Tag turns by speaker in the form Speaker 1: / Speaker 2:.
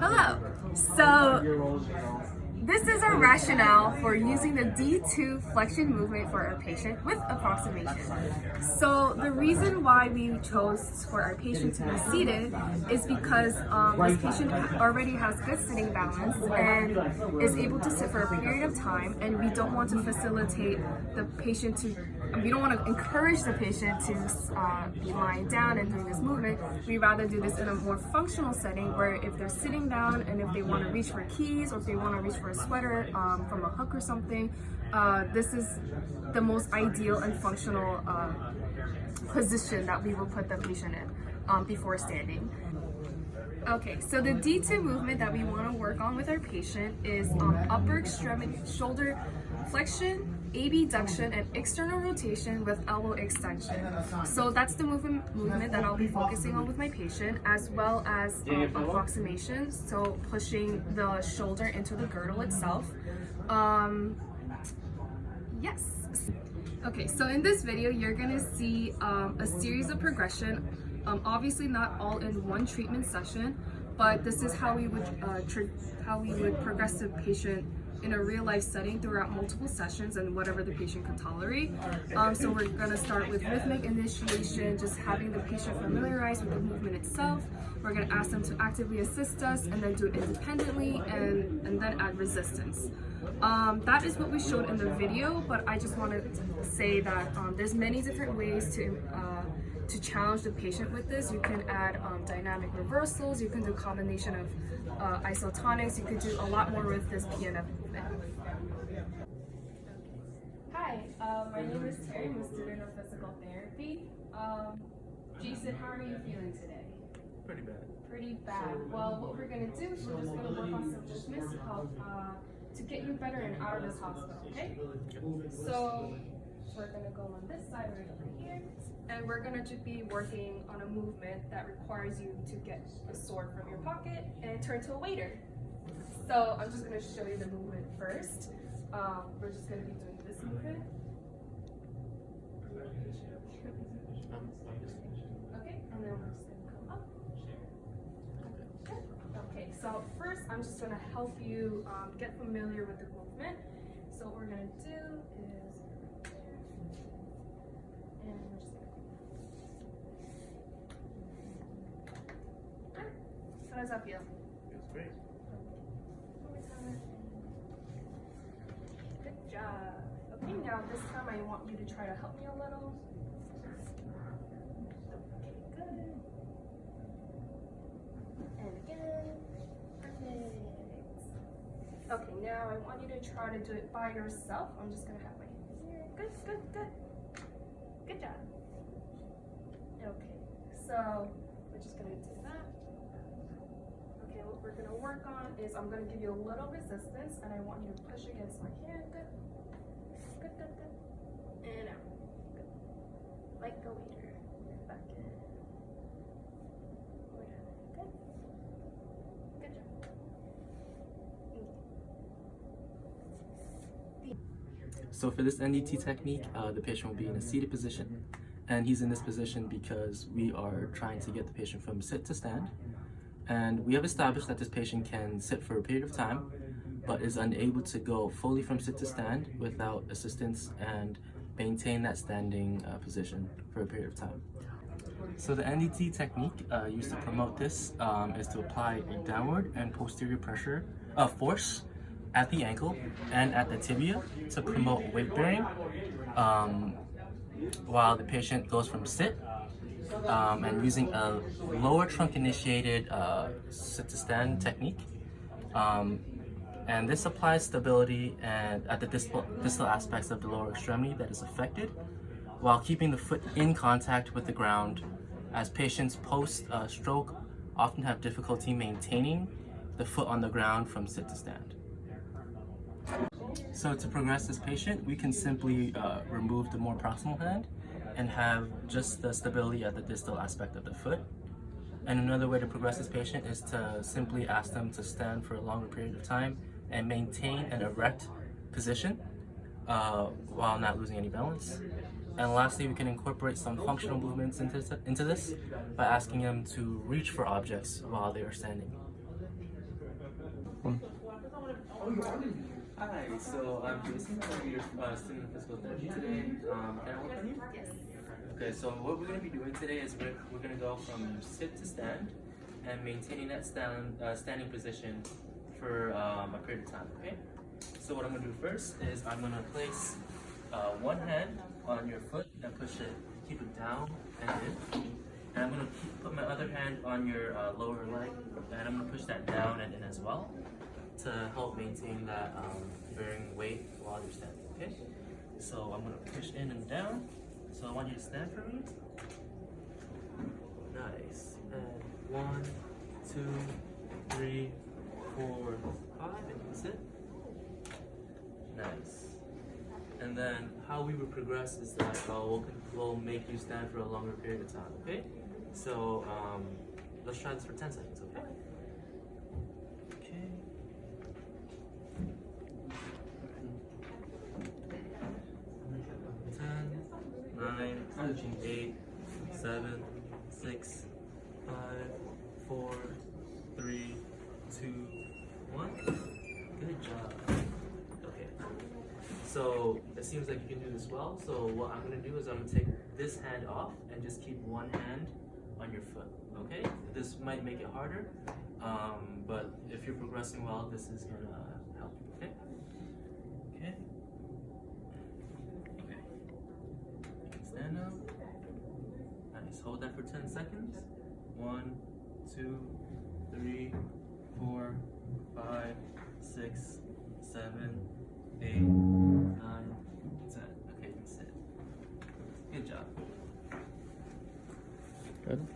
Speaker 1: Hello. So this is our rationale for using the D2 flexion movement for our patient with approximation. So the reason why we chose for our patient to be seated is because this patient already has good sitting balance and is able to sit for a period of time, and we don't want to facilitate the patient to we don't want to encourage the patient to be lying down and doing this movement. We rather do this in a more functional setting where if they're sitting down and if they want to reach for keys or if they want to reach for a sweater from a hook or something, this is the most ideal and functional position that we will put the patient in before standing. Okay, so the D2 movement that we want to work on with our patient is upper extremity shoulder flexion, abduction, and external rotation with elbow extension. So that's the movement that I'll be focusing on with my patient, as well as approximation, so pushing the shoulder into the girdle itself. Yes. Okay, so in this video, you're gonna see a series of progression. Obviously not all in one treatment session, but this is how we would progress the patient in a real life setting throughout multiple sessions and whatever the patient can tolerate. So we're going to start with rhythmic initiation, just having the patient familiarize with the movement itself. We're going to ask them to actively assist us and then do it independently and then add resistance. That is what we showed in the video, but I just want to say that there's many different ways to challenge the patient with this. You can add dynamic reversals, you can do a combination of isotonics, you could do a lot more with this PNF movement. Hi, my name is Terry, I'm a student of physical therapy. Jason, how are you feeling today?
Speaker 2: Pretty bad.
Speaker 1: Pretty bad. Well, what we're going to do is we're just going to work on some movements to help to get you better and out of this hospital, okay? So we're going to go on this side right over here. And we're going to be working on a movement that requires you to get a sword from your pocket and turn to a waiter. So I'm just going to show you the movement first. We're just going to be doing this movement. Okay, and then we're just going to come up. Okay, so first I'm just going to help you get familiar with the movement. So what we're going to do is, and we're just how does that feel?
Speaker 2: Feels great.
Speaker 1: Good job. Okay, now this time I want you to try to help me a little. Okay, good. And again. Perfect. Okay, now I want you to try to do it by yourself. I'm just gonna have my hands here. Good, good, good. Good job. Okay, so we're just gonna do that. Okay, what we're gonna work on is I'm gonna give you a little resistance and I want you to push against my hand. Good. Good, good, good. And out. Good. Like a waiter. Back in. Good. Good job.
Speaker 2: So for this NDT technique, the patient will be in a seated position, and he's in this position because we are trying to get the patient from sit to stand. And we have established that this patient can sit for a period of time, but is unable to go fully from sit to stand without assistance and maintain that standing position for a period of time. So the NDT technique used to promote this is to apply a downward and posterior pressure force at the ankle and at the tibia to promote weight bearing while the patient goes from sit and using a lower trunk initiated sit to stand technique. And this applies stability and at the distal aspects of the lower extremity that is affected while keeping the foot in contact with the ground, as patients post-stroke often have difficulty maintaining the foot on the ground from sit to stand. So to progress this patient, we can simply remove the more proximal hand and have just the stability at the distal aspect of the foot. And another way to progress this patient is to simply ask them to stand for a longer period of time and maintain an erect position while not losing any balance. And lastly, we can incorporate some functional movements into this by asking them to reach for objects while they are standing. Hi, so I'm Jason. I'm your student of physical therapy today. Can I help you?
Speaker 1: Yes.
Speaker 2: Okay, so what we're going to be doing today is we're going to go from sit to stand and maintaining that standing position for a period of time, okay? So what I'm going to do first is I'm going to place one hand on your foot and push it, keep it down and in. And I'm going to put my other hand on your lower leg, and I'm going to push that down and in as well to help maintain that bearing weight while you're standing, okay? So I'm going to push in and down. So I want you to stand for me. Nice. And 1, 2, 3, 4, 5, and you can sit. Nice. And then how we would progress is that we'll make you stand for a longer period of time, okay? So let's try this for 10 seconds, okay? Okay. 10, 9, 8, 7, 6, 5, 4, 3, 2, 1. Good job. Okay. So it seems like you can do this well. So what I'm going to do is I'm going to take this hand off and just keep one hand on your foot. Okay? This might make it harder, but if you're progressing well, this is going to help. Okay? Okay. Okay. You can stand up. Nice. Hold that for 10 seconds. 1, 2, 3, 4, 5, 6, 7, 8, 9, 10. Okay, you can sit. Good job.
Speaker 3: Good.